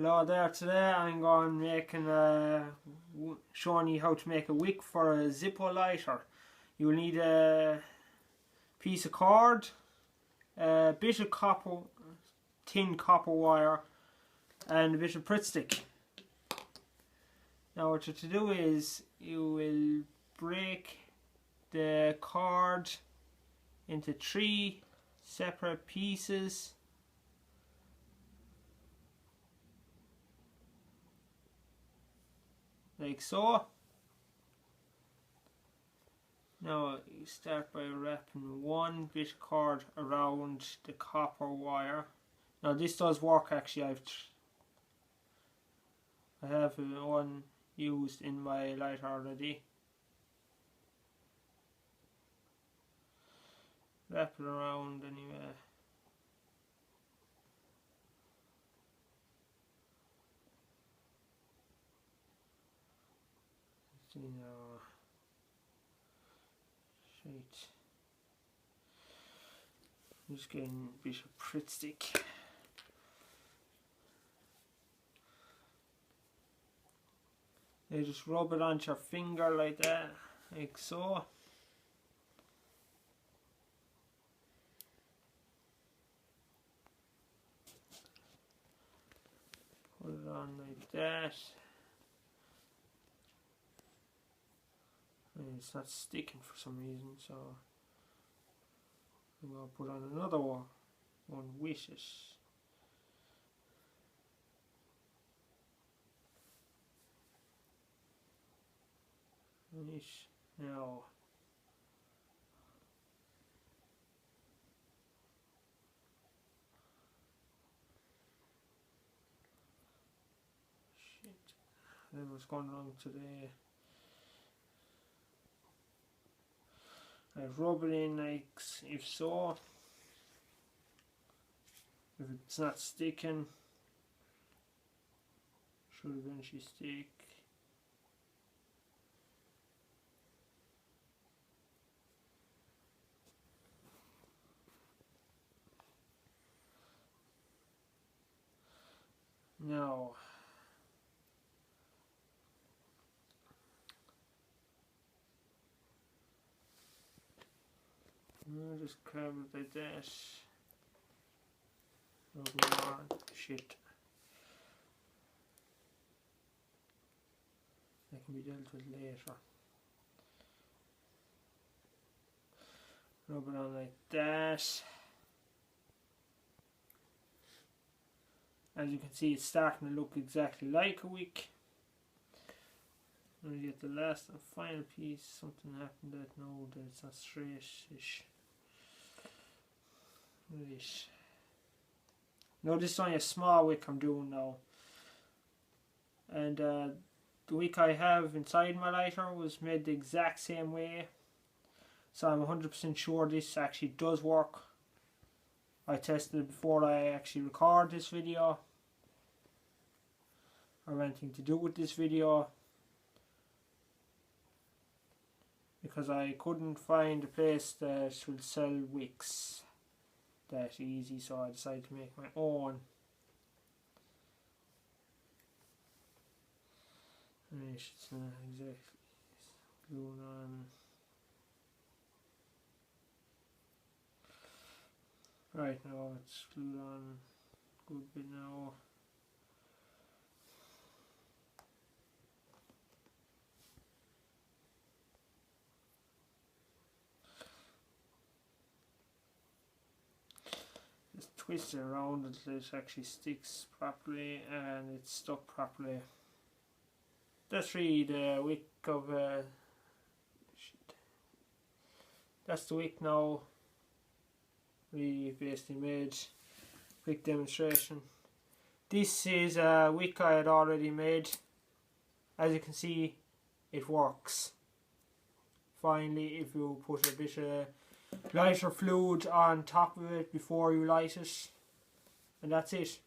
Hello there, today I'm going showing you how to make a wick for a zippo lighter. You'll need a piece of cord, a bit of copper, thin copper wire and a bit of Pritt stick. Now what you're to do is you will break the cord into 3 separate pieces. Like so. Now you start by wrapping one bit of cord around the copper wire. Now this does work actually. I have one used in my lighter already. Wrap it around anyway. See now, shite. I'm just getting a bit of Pritt stick. You just rub it onto your finger like that, like so. Put it on like that. And it's not sticking for some reason, so I'm going to put on another one with it. Finish now. Shit. Then what's going wrong today? I rub it in like if so. If it's not sticking, should eventually stick. Now I'll just grab it like that. Rub on. Shit. That can be dealt with later. Rub it on like that. As you can see, it's starting to look exactly like a wick. When you get the last and final piece, something happened that it's not straight-ish. Now this is only a small wick I'm doing now. And the wick I have inside my lighter was made the exact same way. So I'm 100% sure this actually does work. I tested it before I actually record this video, or anything to do with this video, because I couldn't find a place that will sell wicks that easy, so I decided to make my own. It's not exactly glued on. Right, now it's glued on good bit now. Just twist it around until it actually sticks properly and it's stuck properly. That's really the wick of shit. That's the wick now. We basically made quick demonstration. This is a wick I had already made. As you can see, it works. Finally, if you put a bit of lighter fluid on top of it before you light it, and that's it.